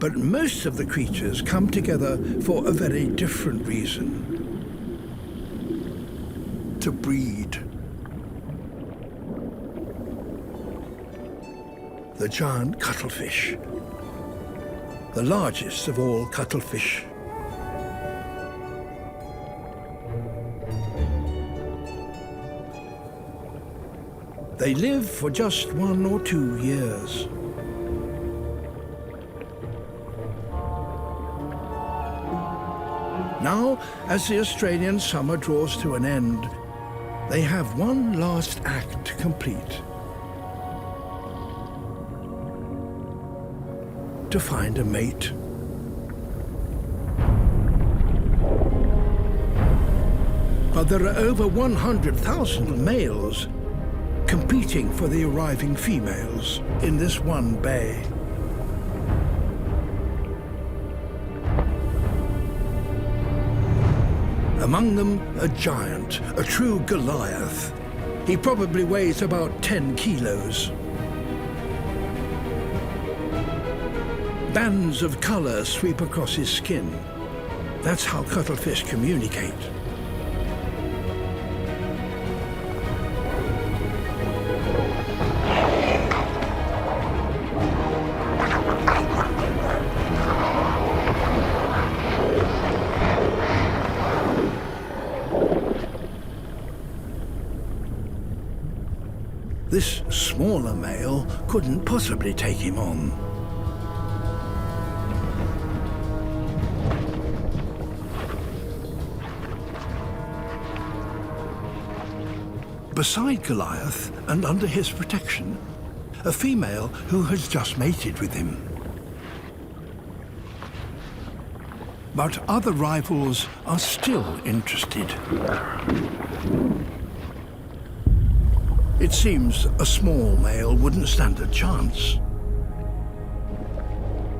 But most of the creatures come together for a very different reason. To breed. The giant cuttlefish, the largest of all cuttlefish. They live for just 1 or 2 years. Now, as the Australian summer draws to an end, they have one last act to complete. To find a mate. But there are over 100,000 males competing for the arriving females in this one bay. Among them, a giant, a true Goliath. He probably weighs about 10 kilos. Bands of color sweep across his skin. That's how cuttlefish communicate. This smaller male couldn't possibly take him on. Beside Goliath, and under his protection, a female who has just mated with him. But other rivals are still interested. It seems a small male wouldn't stand a chance.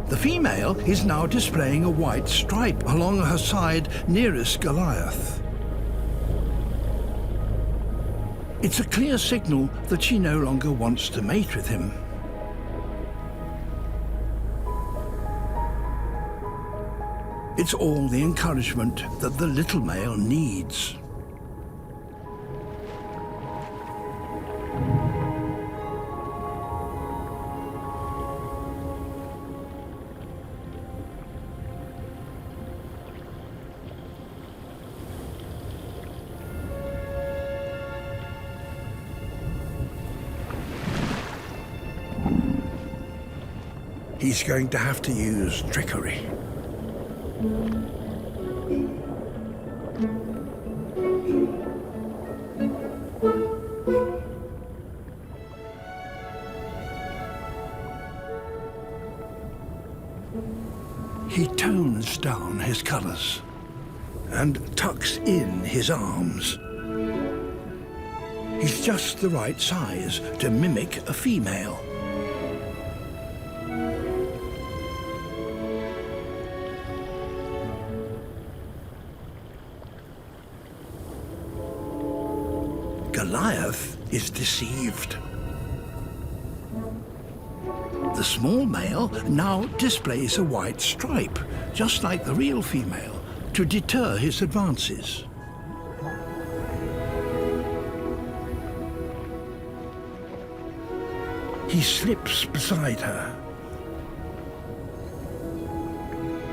The female is now displaying a white stripe along her side nearest Goliath. It's a clear signal that she no longer wants to mate with him. It's all the encouragement that the little male needs. He's going to have to use trickery. He tones down his colors and tucks in his arms. He's just the right size to mimic a female. Goliath is deceived. The small male now displays a white stripe, just like the real female, to deter his advances. He slips beside her,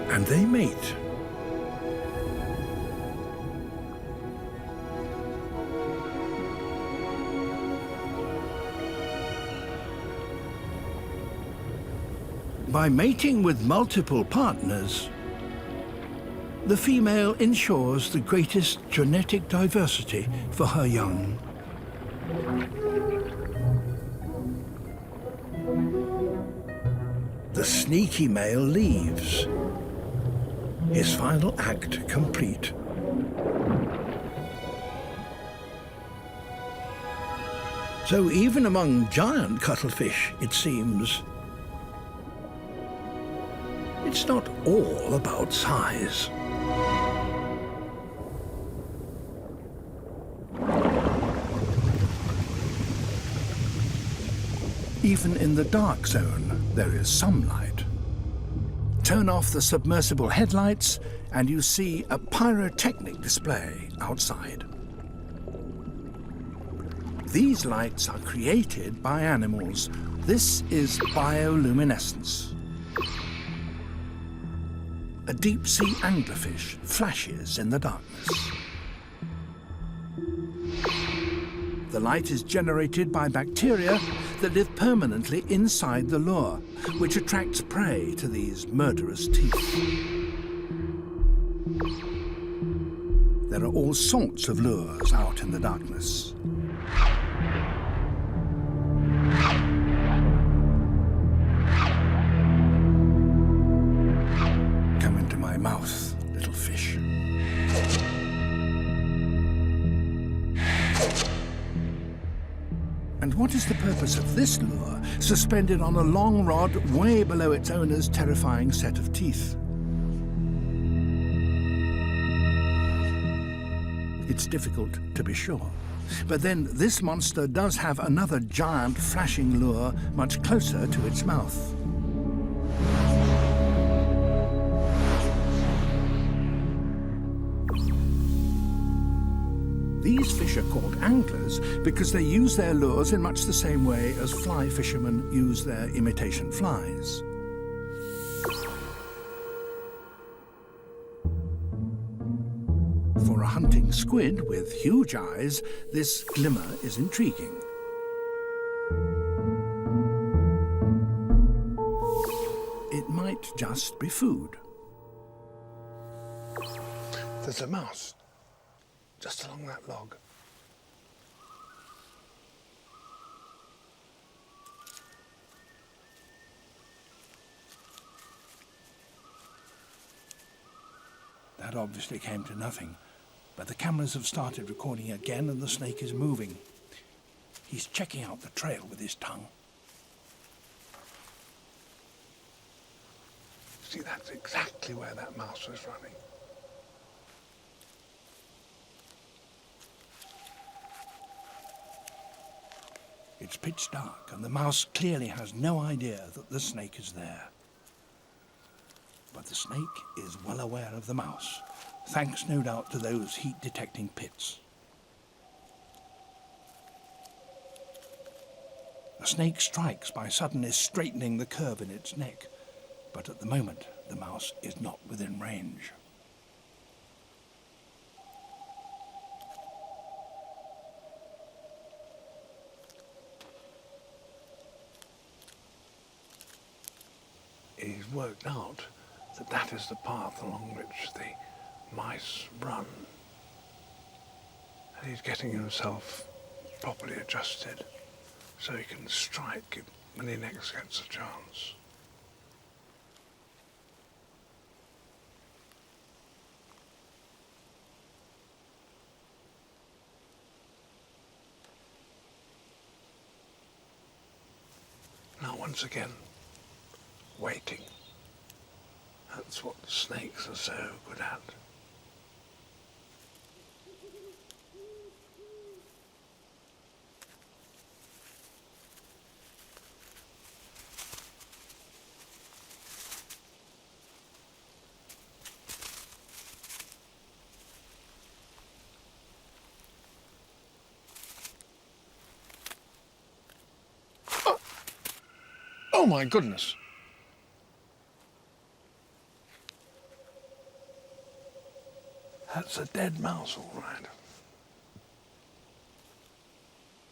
and they mate. By mating with multiple partners, the female ensures the greatest genetic diversity for her young. The sneaky male leaves, his final act complete. So even among giant cuttlefish, it seems, it's not all about size. Even in the dark zone, there is some light. Turn off the submersible headlights and you see a pyrotechnic display outside. These lights are created by animals. This is bioluminescence. A deep-sea anglerfish flashes in the darkness. The light is generated by bacteria that live permanently inside the lure, which attracts prey to these murderous teeth. There are all sorts of lures out in the darkness. Come into my mouth, little fish. And what is the purpose of this lure, suspended on a long rod way below its owner's terrifying set of teeth? It's difficult to be sure. But then this monster does have another giant flashing lure much closer to its mouth. These fish are called anglers because they use their lures in much the same way as fly fishermen use their imitation flies. For a hunting squid with huge eyes, this glimmer is intriguing. It might just be food. There's a mouse just along that log. That obviously came to nothing, but the cameras have started recording again and the snake is moving. He's checking out the trail with his tongue. See, that's exactly where that mouse was running. It's pitch dark, and the mouse clearly has no idea that the snake is there. But the snake is well aware of the mouse, thanks no doubt to those heat-detecting pits. The snake strikes by suddenly straightening the curve in its neck, but at the moment the mouse is not within range. He's worked out that that is the path along which the mice run. And he's getting himself properly adjusted so he can strike when he next gets a chance. Now once again, waiting. That's what snakes are so good at. Oh my goodness! That's a dead mouse, all right.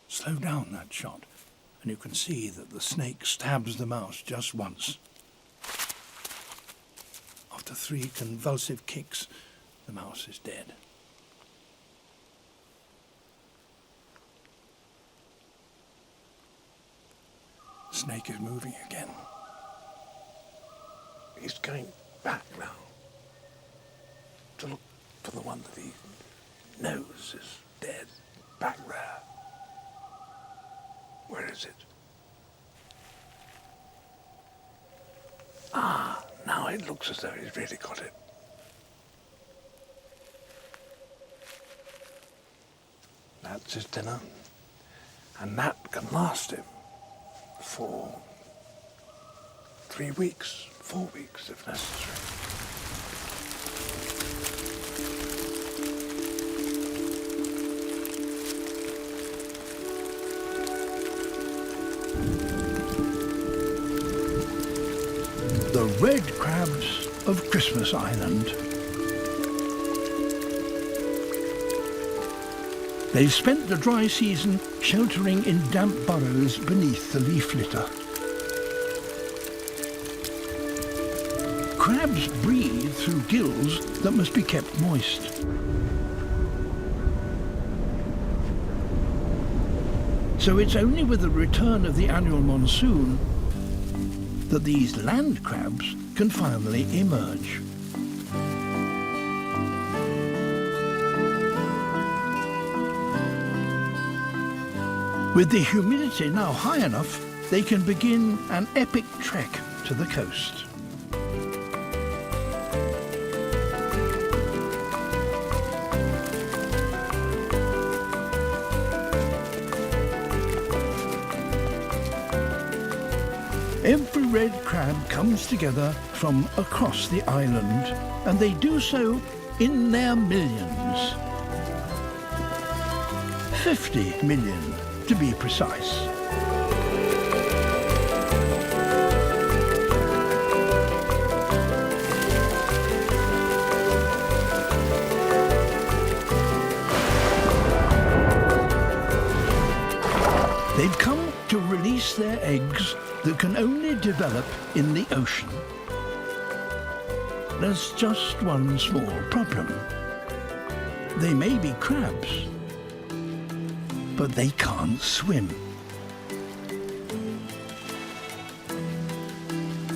Slow down that shot, and you can see that the snake stabs the mouse just once. After 3 convulsive kicks, the mouse is dead. The snake is moving again. He's going back now to look for the one that he knows is dead, back there. Where is it? Ah, now it looks as though he's really got it. That's his dinner, and that can last him for 3 weeks, 4 weeks if necessary. The red crabs of Christmas Island. They've spent the dry season sheltering in damp burrows beneath the leaf litter. Crabs breathe through gills that must be kept moist. So it's only with the return of the annual monsoon that these land crabs can finally emerge. With the humidity now high enough, they can begin an epic trek to the coast. Every red crab comes together from across the island, and they do so in their millions. 50 million, to be precise. They've come to release their eggs that can only develop in the ocean. There's just one small problem. They may be crabs, but they can't swim.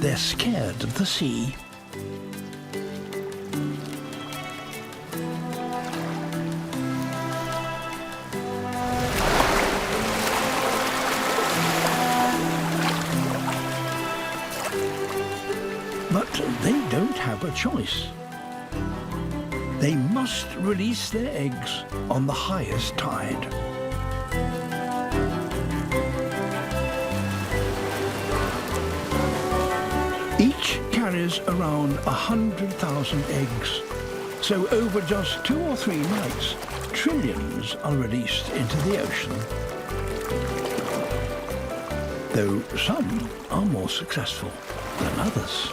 They're scared of the sea. But they don't have a choice. They must release their eggs on the highest tide. Each carries around 100,000 eggs. So over just 2 or 3 nights, trillions are released into the ocean. Though some are more successful than others.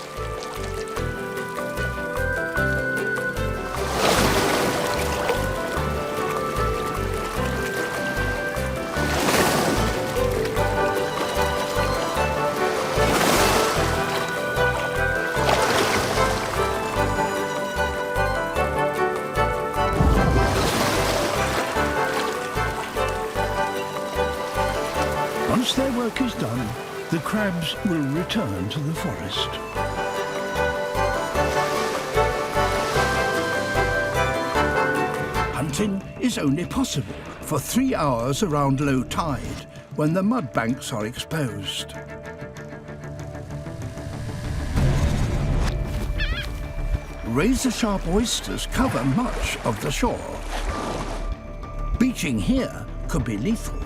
Once their work is done, the crabs will return to the forest. Hunting is only possible for 3 hours around low tide, when the mud banks are exposed. Razor-sharp oysters cover much of the shore. Beaching here could be lethal.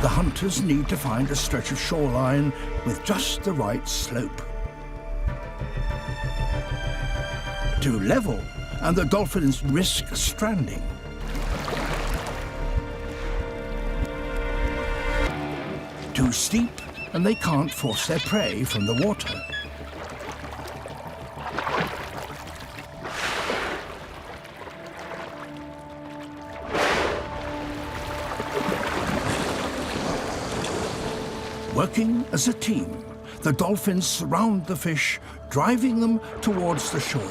The hunters need to find a stretch of shoreline with just the right slope. Too level, and the dolphins risk stranding. Too steep, and they can't force their prey from the water. Working as a team, the dolphins surround the fish, driving them towards the shore.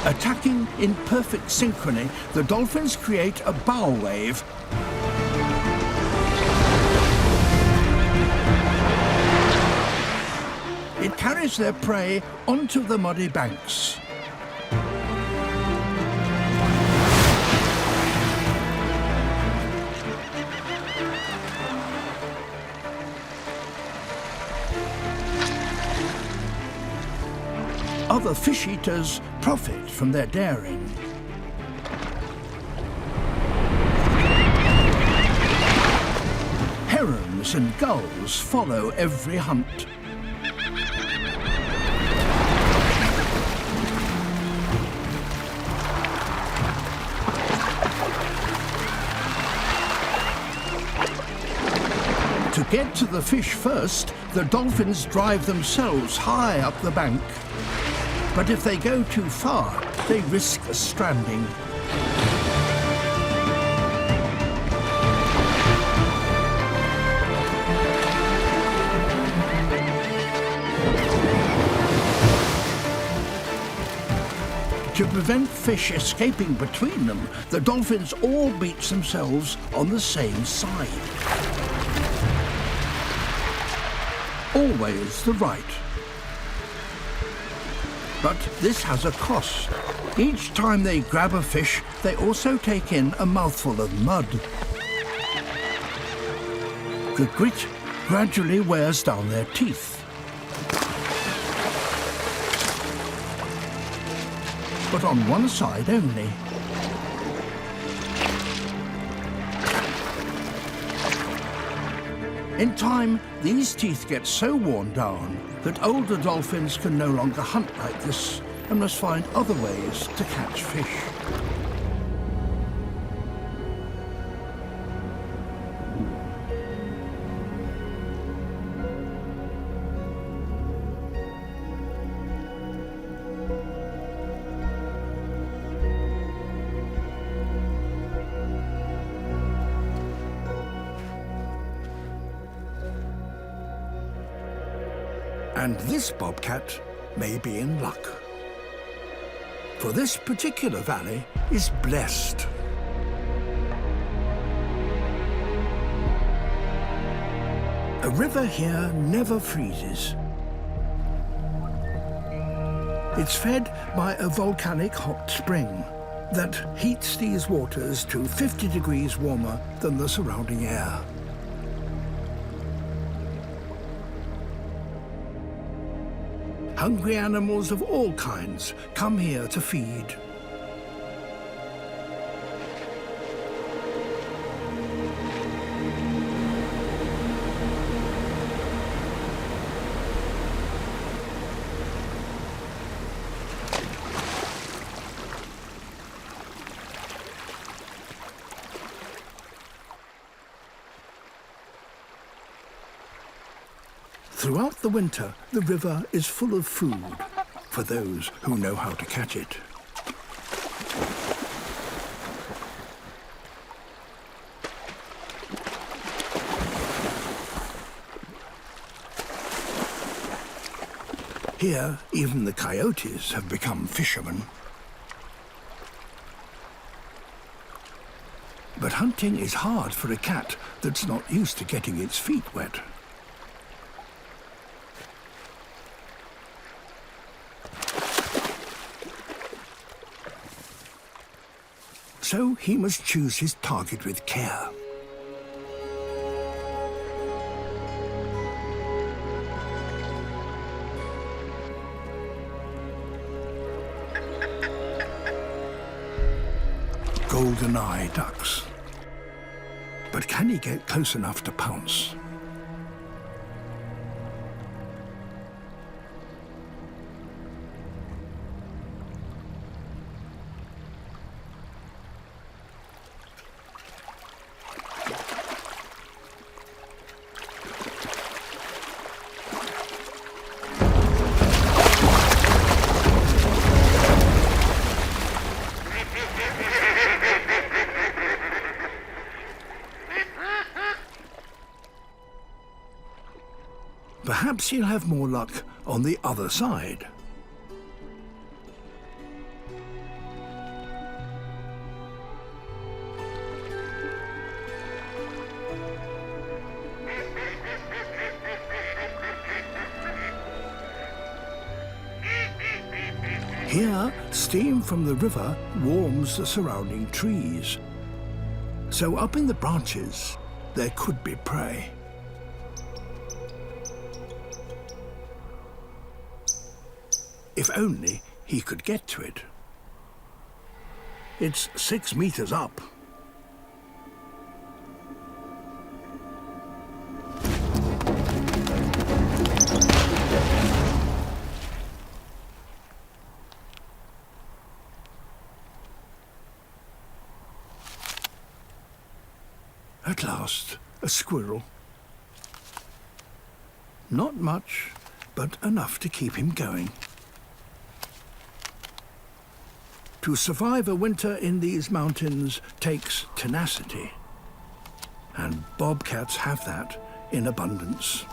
Attacking in perfect synchrony, the dolphins create a bow wave. carries their prey onto the muddy banks. Other fish eaters profit from their daring. Herons and gulls follow every hunt. To get to the fish first, the dolphins drive themselves high up the bank. But if they go too far, they risk stranding. To prevent fish escaping between them, the dolphins all beach themselves on the same side. Always the right. But this has a cost. Each time they grab a fish, they also take in a mouthful of mud. The grit gradually wears down their teeth. But on one side only. In time, these teeth get so worn down that older dolphins can no longer hunt like this and must find other ways to catch fish. And this bobcat may be in luck. For this particular valley is blessed. A river here never freezes. It's fed by a volcanic hot spring that heats these waters to 50 degrees warmer than the surrounding air. Hungry animals of all kinds come here to feed. Throughout the winter, the river is full of food for those who know how to catch it. Here, even the coyotes have become fishermen. But hunting is hard for a cat that's not used to getting its feet wet. So he must choose his target with care. Golden-eye ducks. But can he get close enough to pounce? Perhaps he'll have more luck on the other side. Here, steam from the river warms the surrounding trees. So up in the branches, there could be prey. If only he could get to it. It's 6 meters up. At last, a squirrel. Not much, but enough to keep him going. To survive a winter in these mountains takes tenacity, and bobcats have that in abundance.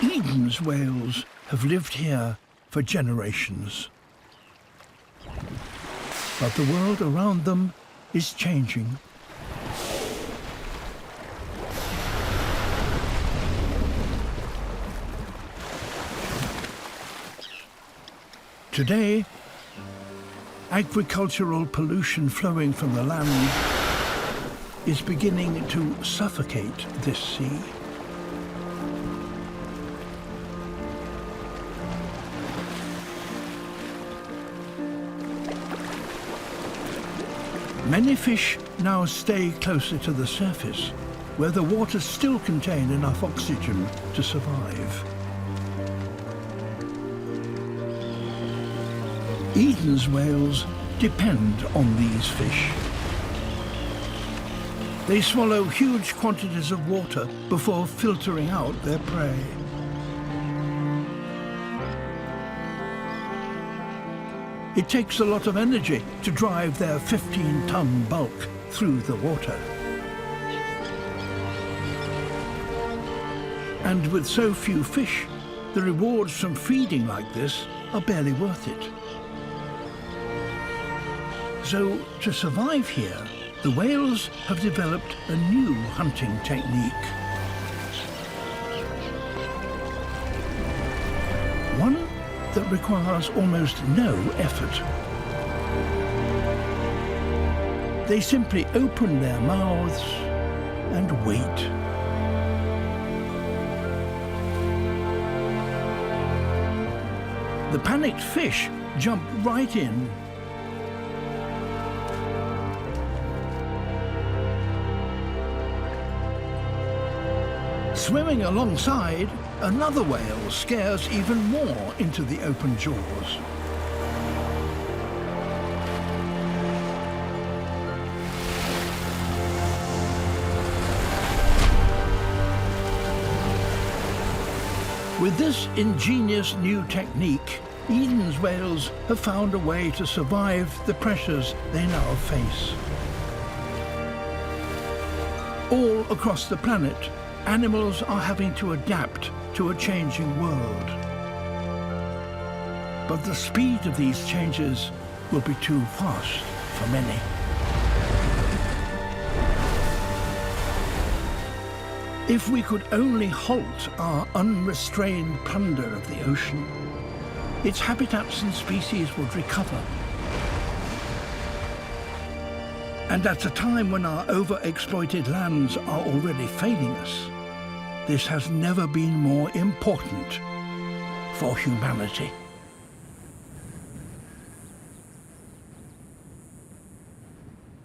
Eden's whales have lived here for generations. But the world around them is changing. Today, agricultural pollution flowing from the land is beginning to suffocate this sea. Many fish now stay closer to the surface, where the waters still contain enough oxygen to survive. Eden's whales depend on these fish. They swallow huge quantities of water before filtering out their prey. It takes a lot of energy to drive their 15-ton bulk through the water. And with so few fish, the rewards from feeding like this are barely worth it. So, to survive here, the whales have developed a new hunting technique. One that requires almost no effort. They simply open their mouths and wait. The panicked fish jump right in. Swimming alongside, another whale scares even more into the open jaws. With this ingenious new technique, Eden's whales have found a way to survive the pressures they now face. All across the planet, animals are having to adapt to a changing world. But the speed of these changes will be too fast for many. If we could only halt our unrestrained plunder of the ocean, its habitats and species would recover. And at a time when our overexploited lands are already failing us, this has never been more important for humanity.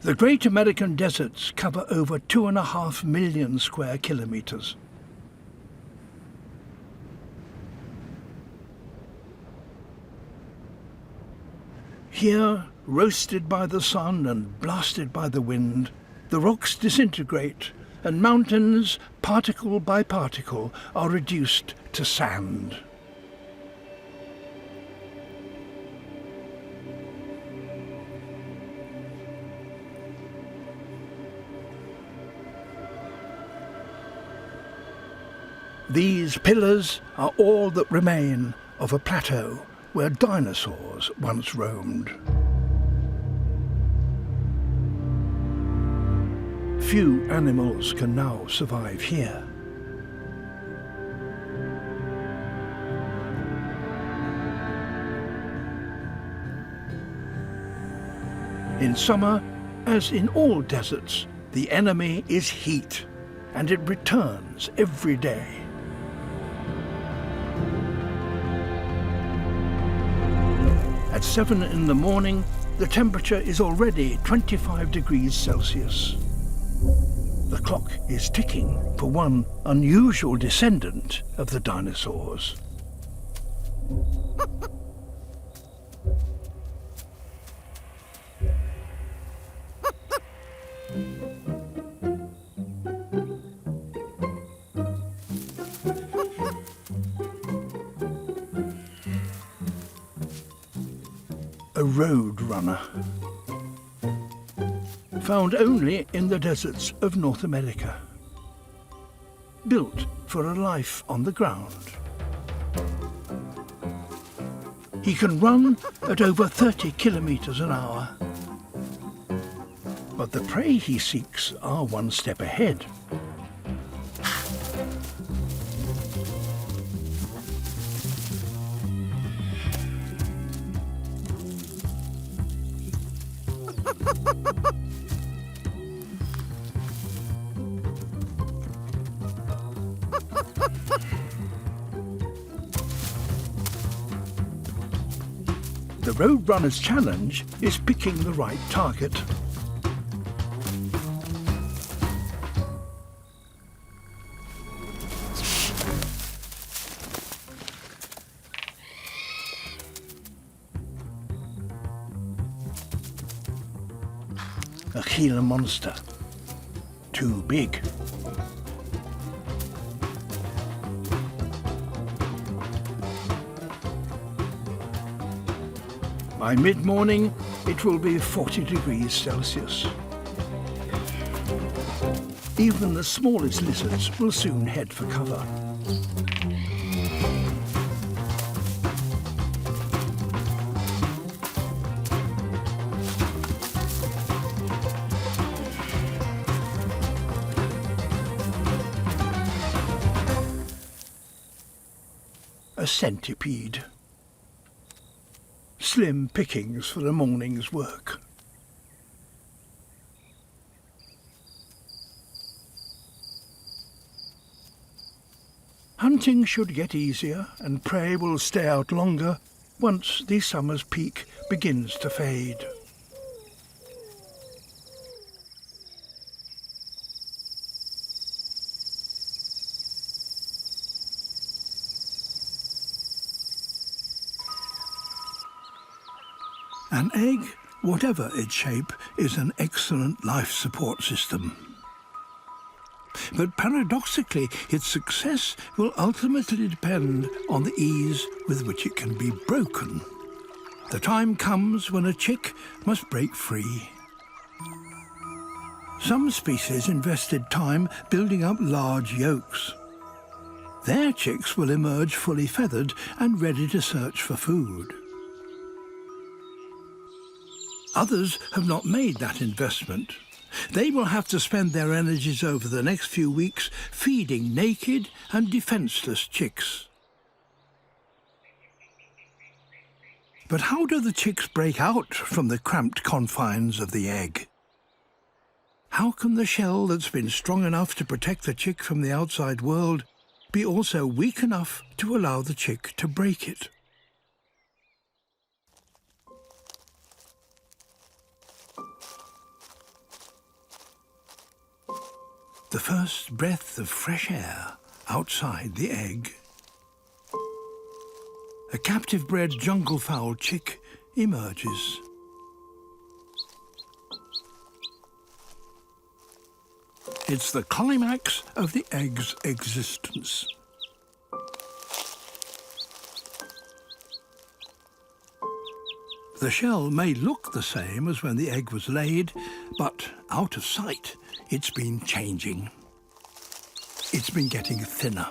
The Great American Deserts cover over 2.5 million square kilometers. Here, roasted by the sun and blasted by the wind, the rocks disintegrate and mountains, particle by particle, are reduced to sand. These pillars are all that remain of a plateau where dinosaurs once roamed. Few animals can now survive here. In summer, as in all deserts, the enemy is heat, and it returns every day. At 7 in the morning, the temperature is already 25 degrees Celsius. The clock is ticking for one unusual descendant of the dinosaurs. A road runner, found only in the deserts of North America, built for a life on the ground. He can run at over 30 kilometers an hour, but the prey he seeks are one step ahead. The Roadrunner's challenge is picking the right target. A Gila monster. Too big. By mid-morning, it will be 40 degrees Celsius. Even the smallest lizards will soon head for cover. A centipede. Slim pickings for a morning's work. Hunting should get easier and prey will stay out longer once the summer's peak begins to fade. An egg, whatever its shape, is an excellent life support system. But paradoxically, its success will ultimately depend on the ease with which it can be broken. The time comes when a chick must break free. Some species invested time building up large yolks. Their chicks will emerge fully feathered and ready to search for food. Others have not made that investment. They will have to spend their energies over the next few weeks feeding naked and defenseless chicks. But how do the chicks break out from the cramped confines of the egg? How can the shell that's been strong enough to protect the chick from the outside world be also weak enough to allow the chick to break it? The first breath of fresh air outside the egg. A captive-bred jungle-fowl chick emerges. It's the climax of the egg's existence. The shell may look the same as when the egg was laid, but out of sight, it's been changing. It's been getting thinner.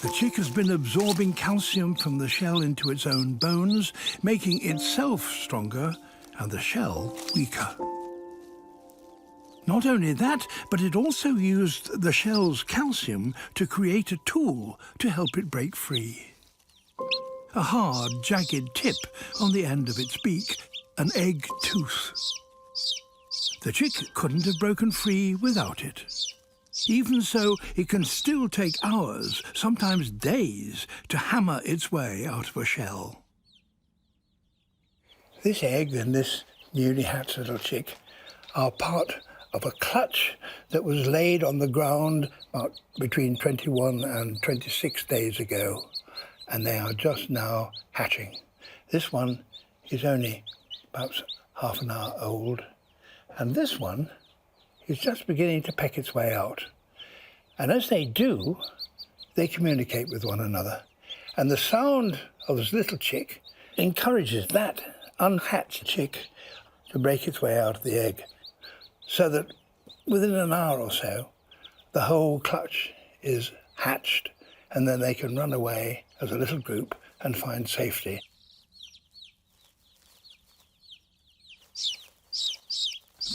The chick has been absorbing calcium from the shell into its own bones, making itself stronger and the shell weaker. Not only that, but it also used the shell's calcium to create a tool to help it break free. A hard, jagged tip on the end of its beak an egg tooth. The chick couldn't have broken free without it. Even so, it can still take hours, sometimes days, to hammer its way out of a shell. This egg and this newly hatched little chick are part of a clutch that was laid on the ground about between 21 and 26 days ago, and they are just now hatching. This one is only about half an hour old, and this one is just beginning to peck its way out. And as they do, they communicate with one another. And the sound of this little chick encourages that unhatched chick to break its way out of the egg, so that within an hour or so, the whole clutch is hatched, and then they can run away as a little group and find safety.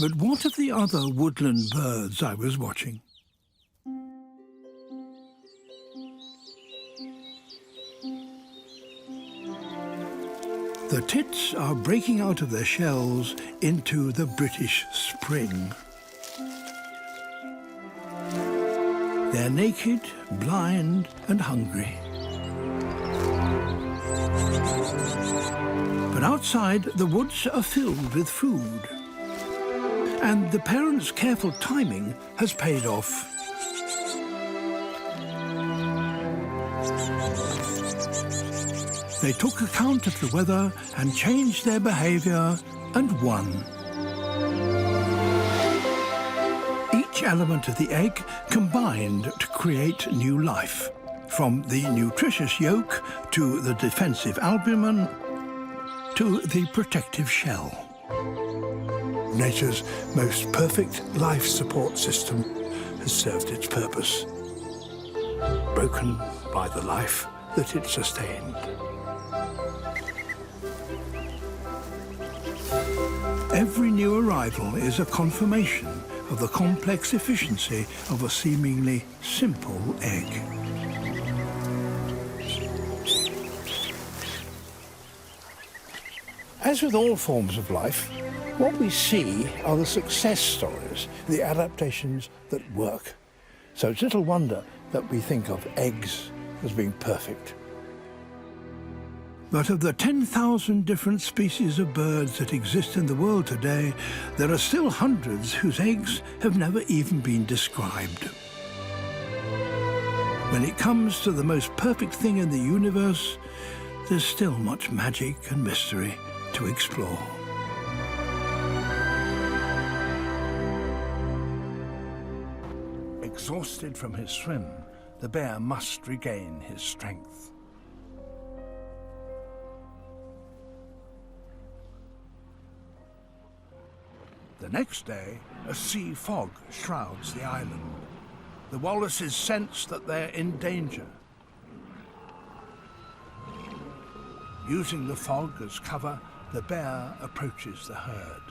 But what of the other woodland birds I was watching? The tits are breaking out of their shells into the British spring. They're naked, blind, and hungry. But outside, the woods are filled with food. And the parents' careful timing has paid off. They took account of the weather and changed their behavior and won. Each element of the egg combined to create new life, from the nutritious yolk to the defensive albumen to the protective shell. Nature's most perfect life support system has served its purpose, broken by the life that it sustained. Every new arrival is a confirmation of the complex efficiency of a seemingly simple egg. As with all forms of life, what we see are the success stories, the adaptations that work. So it's little wonder that we think of eggs as being perfect. But of the 10,000 different species of birds that exist in the world today, there are still hundreds whose eggs have never even been described. When it comes to the most perfect thing in the universe, there's still much magic and mystery to explore. Exhausted from his swim, the bear must regain his strength. The next day, a sea fog shrouds the island. The walruses sense that they're in danger. Using the fog as cover, the bear approaches the herd.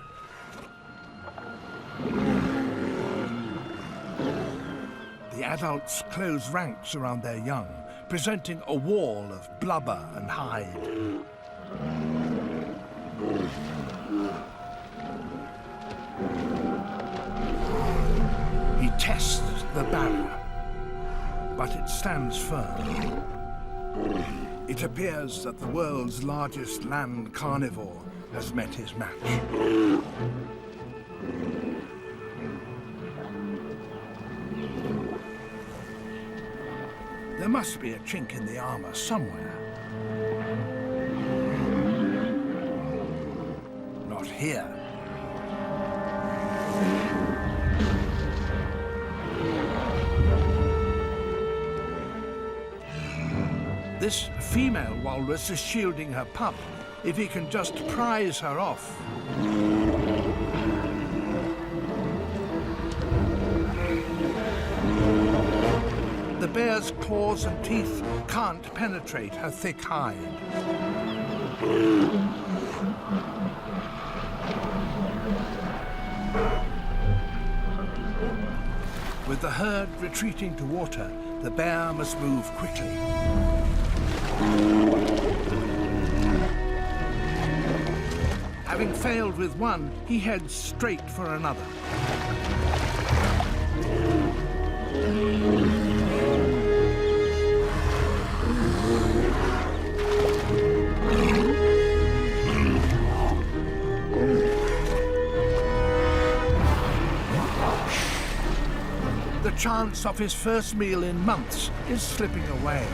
The adults close ranks around their young, presenting a wall of blubber and hide. He tests the barrier, but it stands firm. It appears that the world's largest land carnivore has met his match. There must be a chink in the armor somewhere. Not here. This female walrus is shielding her pup if he can just prise her off. The bear's claws and teeth can't penetrate her thick hide. With the herd retreating to water, the bear must move quickly. Having failed with one, he heads straight for another. The chance of his first meal in months is slipping away.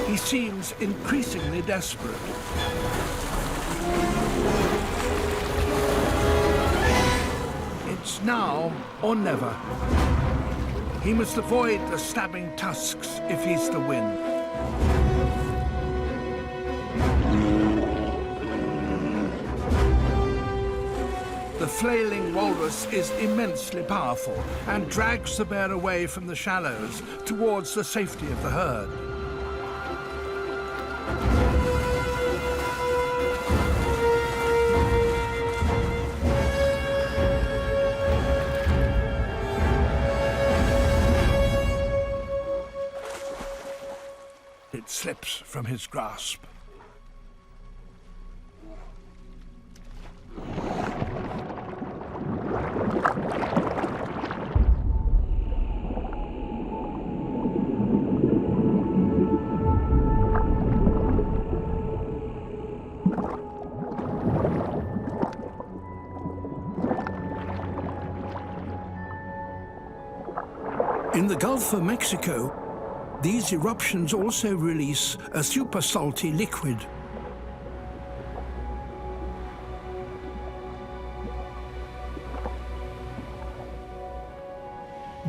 He seems increasingly desperate. It's now or never. He must avoid the stabbing tusks if he's to win. The flailing walrus is immensely powerful and drags the bear away from the shallows towards the safety of the herd. It slips from his grasp. In the Gulf of Mexico, these eruptions also release a super salty liquid.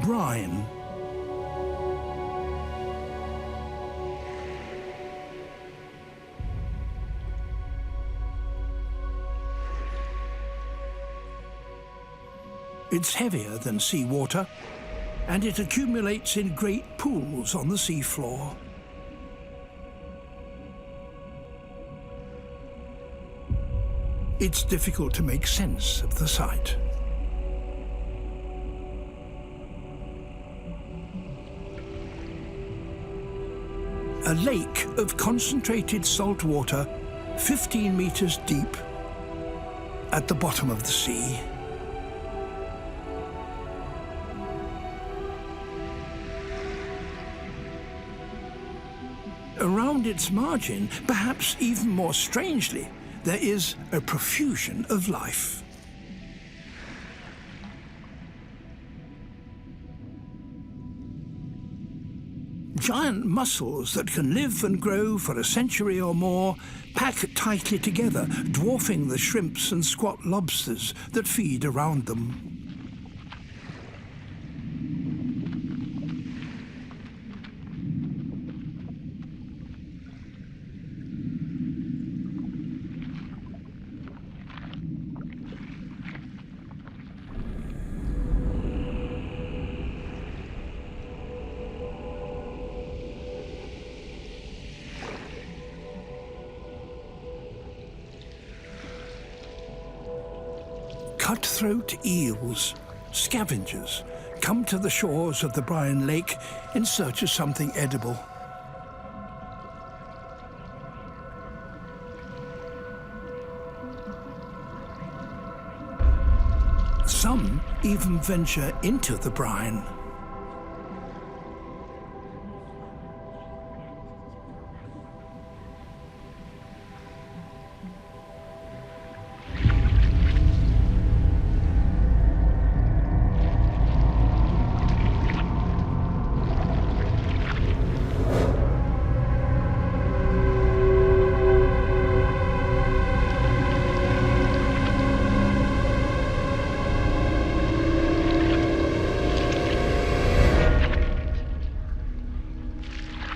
Brine. It's heavier than seawater, and it accumulates in great pools on the seafloor. It's difficult to make sense of the sight. A lake of concentrated salt water, 15 meters deep, at the bottom of the sea. Around its margin, perhaps even more strangely, there is a profusion of life. Giant mussels that can live and grow for a century or more pack tightly together, dwarfing the shrimps and squat lobsters that feed around them. Cutthroat eels, scavengers, come to the shores of the Brine Lake in search of something edible. Some even venture into the brine.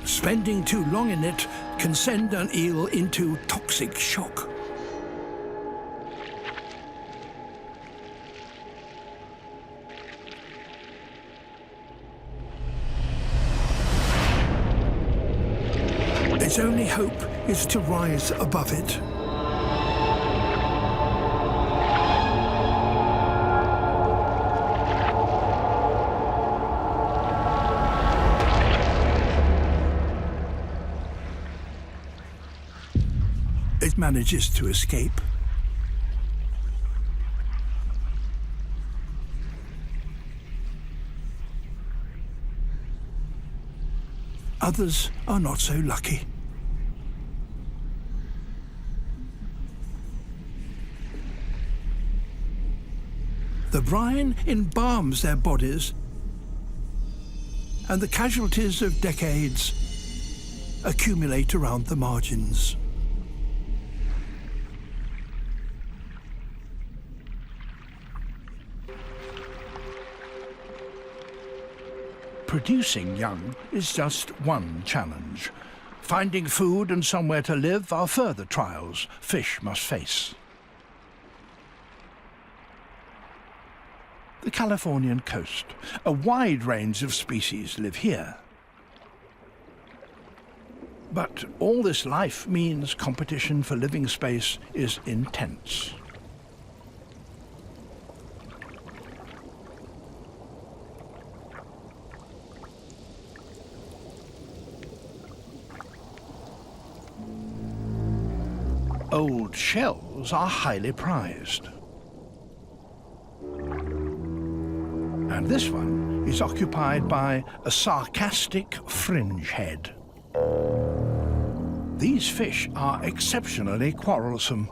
Spending too long in it can send an eel into toxic shock. Its only hope is to rise above it. it manages to escape. Others are not so lucky. The brine embalms their bodies, and the casualties of decades accumulate around the margins. Producing young is just one challenge. Finding food and somewhere to live are further trials fish must face. The Californian coast. A wide range of species live here. But all this life means competition for living space is intense. Old shells are highly prized. And this one is occupied by a sarcastic fringe head. These fish are exceptionally quarrelsome.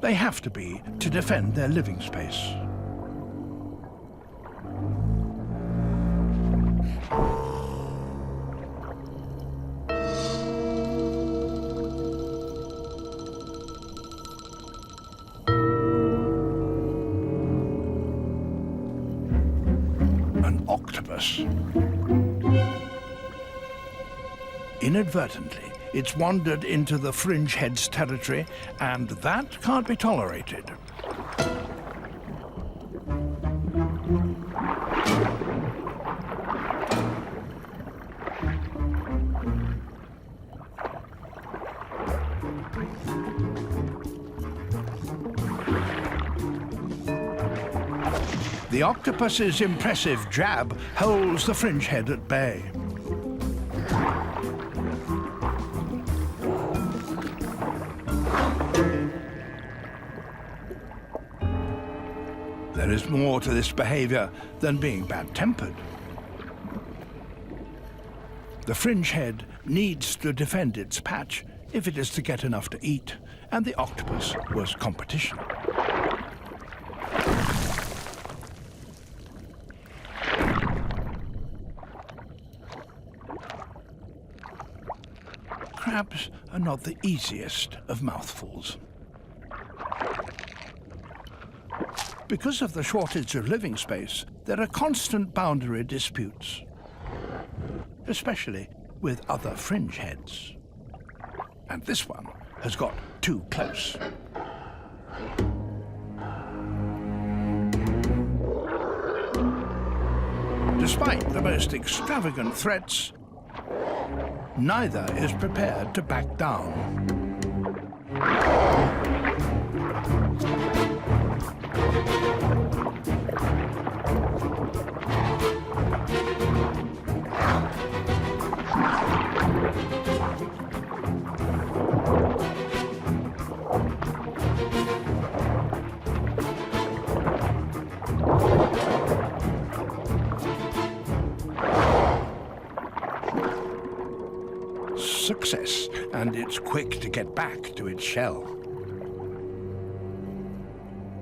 They have to be to defend their living space. Octopus. Inadvertently, it's wandered into the fringe head's territory, and that can't be tolerated. The octopus's impressive jab holds the fringe head at bay. There is more to this behavior than being bad-tempered. The fringe head needs to defend its patch if it is to get enough to eat, and the octopus was competition. Crabs are not the easiest of mouthfuls. Because of the shortage of living space, there are constant boundary disputes, especially with other fringe heads. And this one has got too close. Despite the most extravagant threats, neither is prepared to back down. Success, and it's quick to get back to its shell.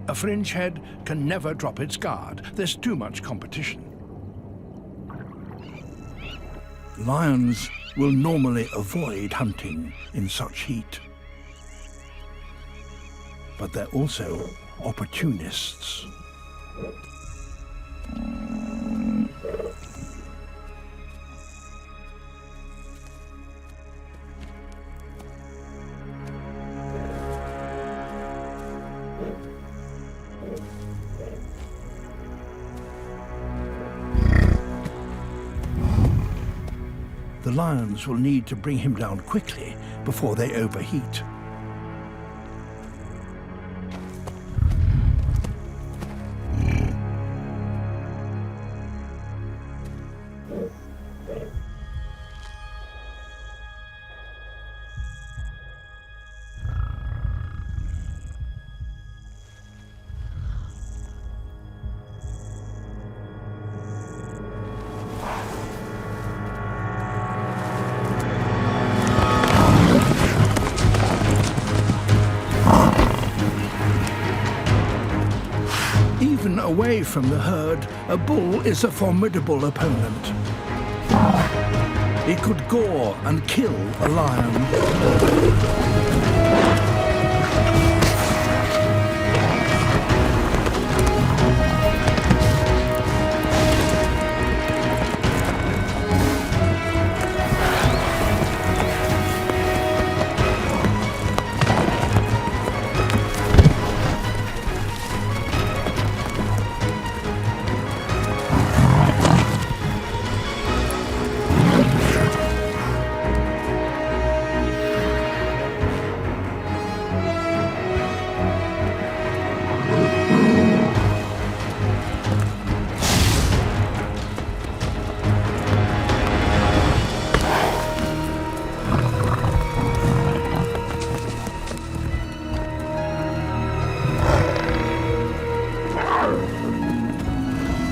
A fringe head can never drop its guard. There's too much competition. Lions will normally avoid hunting in such heat. But they're also opportunists. The lions will need to bring him down quickly before they overheat. Even away from the herd, a bull is a formidable opponent. It could gore and kill a lion.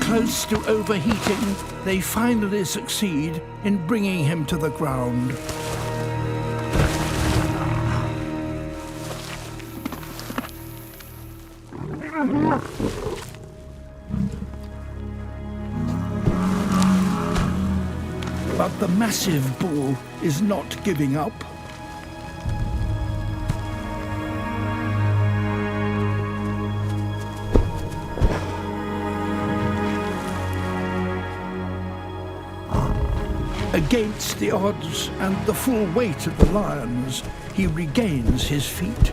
Close to overheating, they finally succeed in bringing him to the ground. But the massive bull is not giving up. Against the odds and the full weight of the lions, he regains his feet.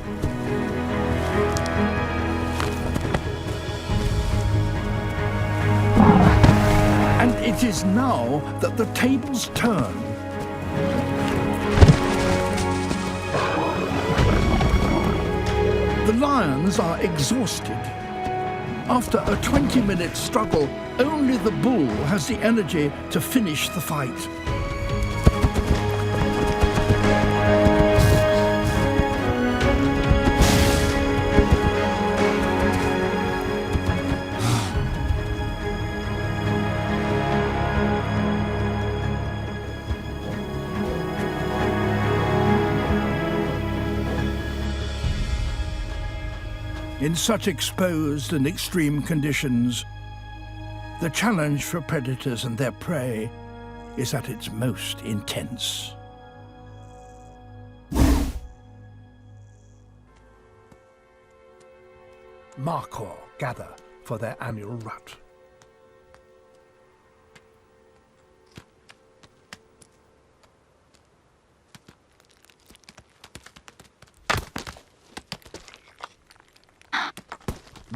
And it is now that the tables turn. The lions are exhausted. After a 20-minute struggle, only the bull has the energy to finish the fight. In such exposed and extreme conditions, the challenge for predators and their prey is at its most intense. Markhor gather for their annual rut.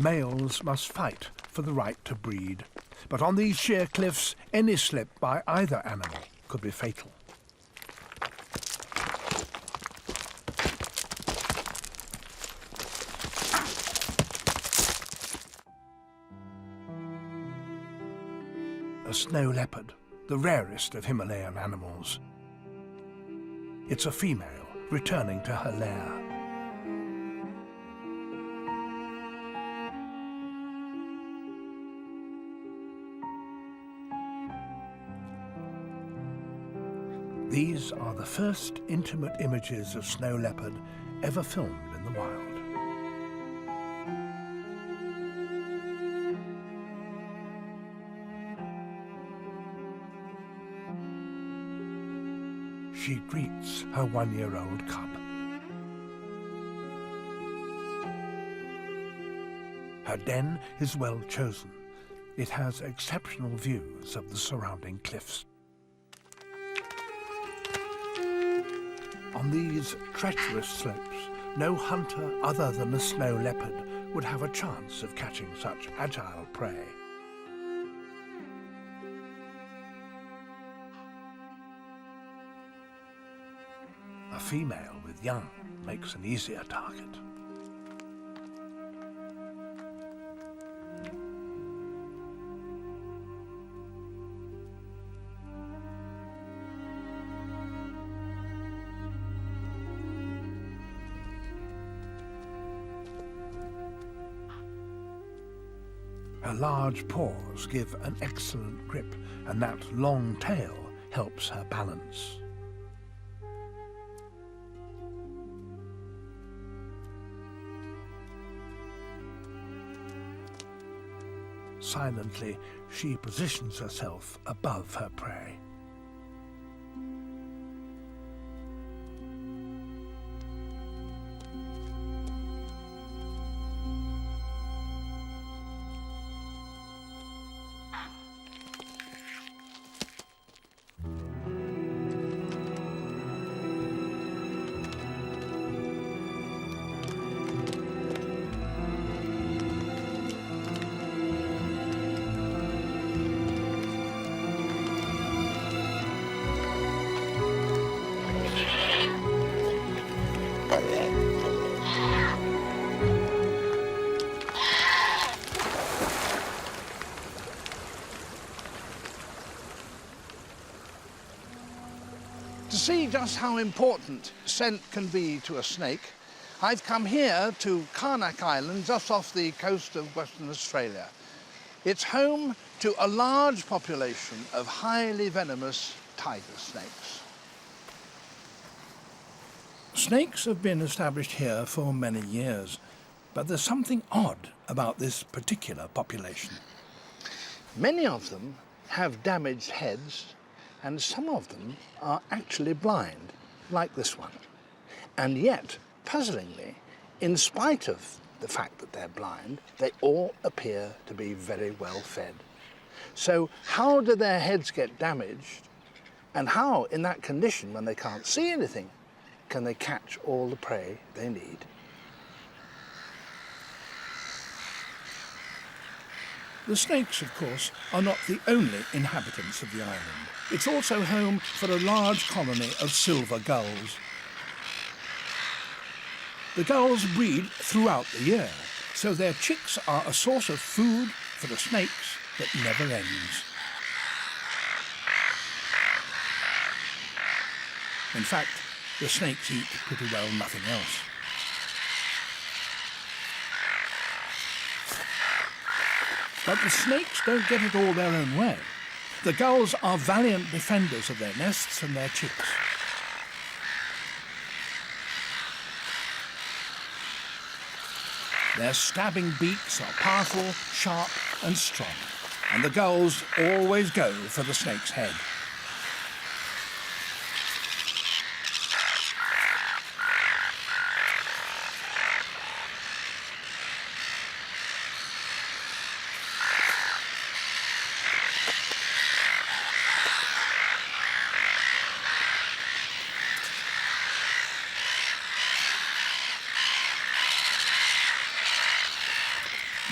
Males must fight for the right to breed, but on these sheer cliffs, any slip by either animal could be fatal. A snow leopard, the rarest of Himalayan animals. It's a female returning to her lair. These are the first intimate images of snow leopard ever filmed in the wild. She greets her one-year-old cub. Her den is well chosen. It has exceptional views of the surrounding cliffs. On these treacherous slopes, no hunter other than a snow leopard would have a chance of catching such agile prey. A female with young makes an easier target. Her large paws give an excellent grip, and that long tail helps her balance. silently, she positions herself above her prey. To see just how important scent can be to a snake, I've come here to Karnak Island, just off the coast of Western Australia. It's home to a large population of highly venomous tiger snakes. Snakes have been established here for many years, but there's something odd about this particular population. Many of them have damaged heads, and some of them are actually blind, like this one. And yet, puzzlingly, in spite of the fact that they're blind, they all appear to be very well fed. So how do their heads get damaged? And how, in that condition, when they can't see anything, can they catch all the prey they need? The snakes, of course, are not the only inhabitants of the island. It's also home for a large colony of silver gulls. The gulls breed throughout the year, so their chicks are a source of food for the snakes that never ends. In fact, the snakes eat pretty well nothing else. But the snakes don't get it all their own way. The gulls are valiant defenders of their nests and their chicks. Their stabbing beaks are powerful, sharp and strong, and the gulls always go for the snake's head.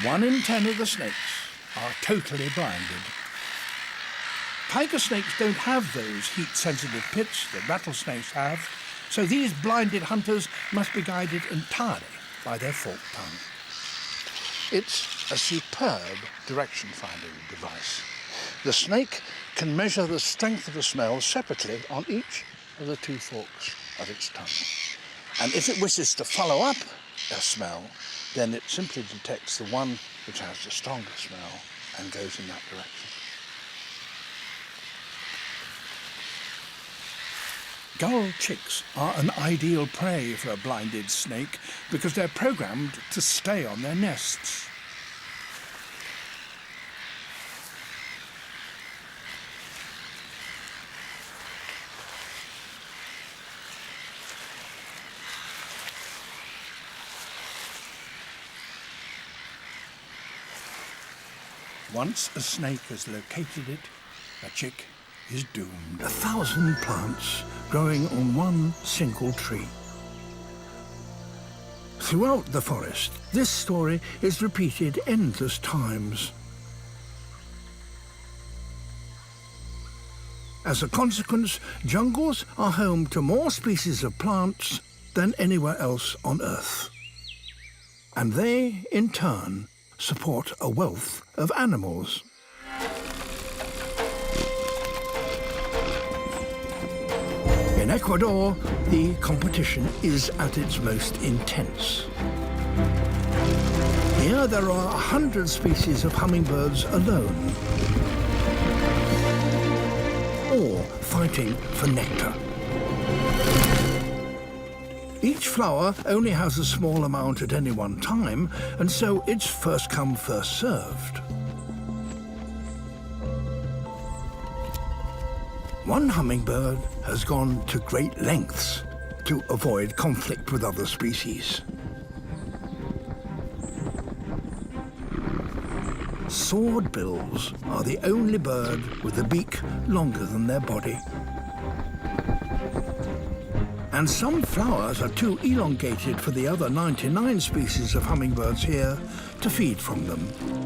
One in 10 of the snakes are totally blinded. Tiger snakes don't have those heat-sensitive pits that rattlesnakes have, so these blinded hunters must be guided entirely by their forked tongue. It's a superb direction-finding device. The snake can measure the strength of a smell separately on each of the two forks of its tongue. And if it wishes to follow up a smell, then it simply detects the one which has the stronger smell and goes in that direction. Gull chicks are an ideal prey for a blinded snake because they're programmed to stay on their nests. Once a snake has located it, a chick is doomed. 1,000 plants growing on one single tree. Throughout the forest, this story is repeated endless times. As a consequence, jungles are home to more species of plants than anywhere else on Earth. And they, in turn, support a wealth of animals. In Ecuador, the competition is at its most intense. Here there are 100 species of hummingbirds alone, all fighting for nectar. Each flower only has a small amount at any one time, and so it's first come, first served. One hummingbird has gone to great lengths to avoid conflict with other species. Swordbills are the only bird with a beak longer than their body. And some flowers are too elongated for the other 99 species of hummingbirds here to feed from them.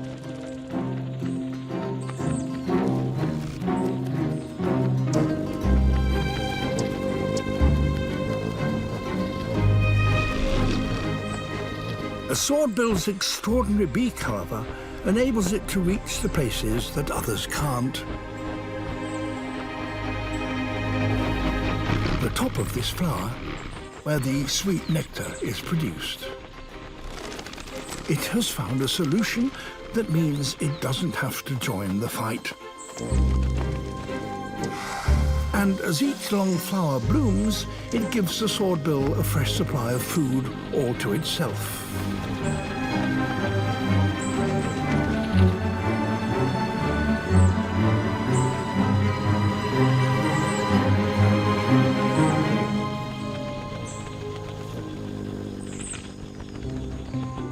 A swordbill's extraordinary beak, however, enables it to reach the places that others can't. The top of this flower, where the sweet nectar is produced. It has found a solution that means it doesn't have to join the fight. And as each long flower blooms, it gives the swordbill a fresh supply of food all to itself.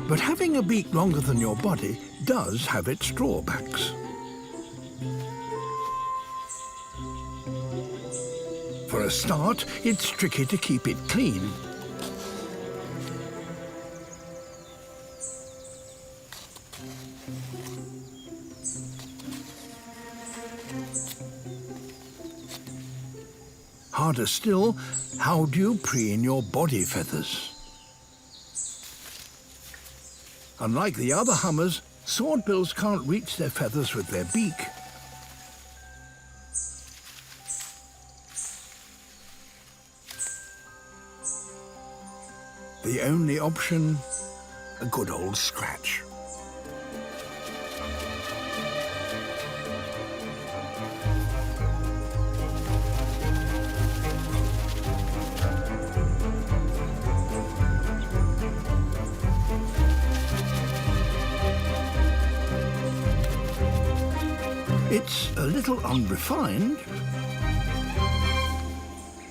But having a beak longer than your body does have its drawbacks. For a start, it's tricky to keep it clean. Harder still, how do you preen your body feathers? Unlike the other hummers, swordbills can't reach their feathers with their beak. The only option, a good old scratch. It's a little unrefined,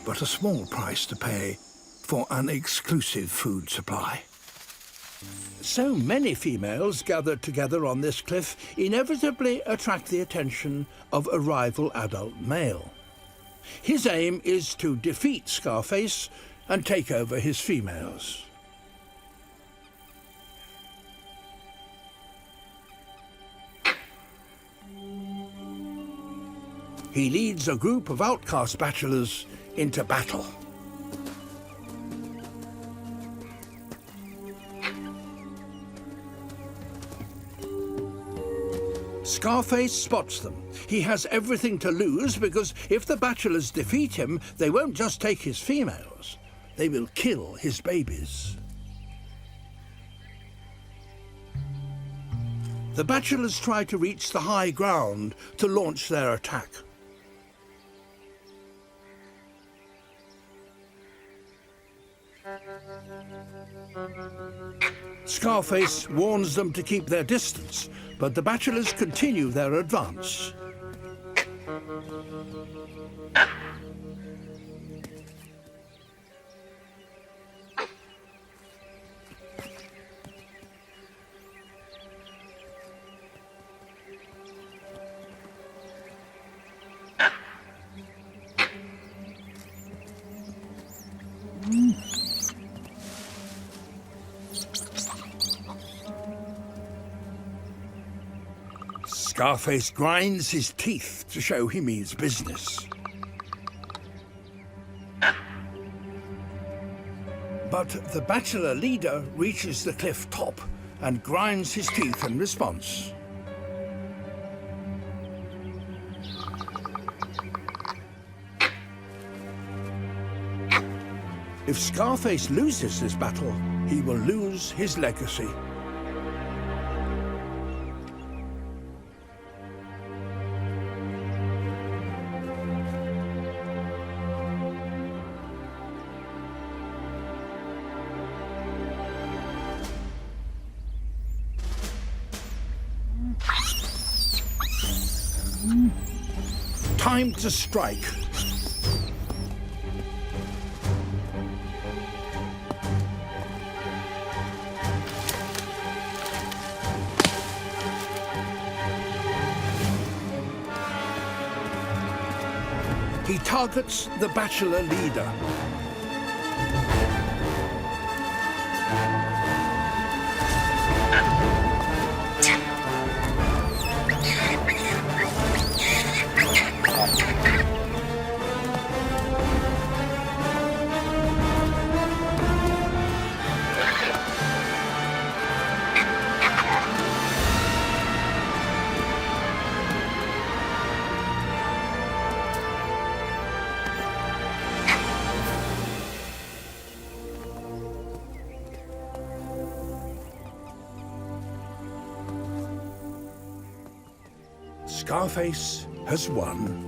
but a small price to pay for an exclusive food supply. So many females gathered together on this cliff inevitably attract the attention of a rival adult male. His aim is to defeat Scarface and take over his females. He leads a group of outcast bachelors into battle. Scarface spots them. He has everything to lose because if the bachelors defeat him, they won't just take his females, they will kill his babies. The bachelors try to reach the high ground to launch their attack. Scarface warns them to keep their distance, but the bachelors continue their advance. Scarface grinds his teeth to show he means business. But the bachelor leader reaches the cliff top and grinds his teeth in response. If Scarface loses this battle, he will lose his legacy. Time to strike. He targets the bachelor leader. Scarface has won.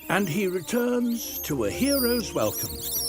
And he returns to a hero's welcome.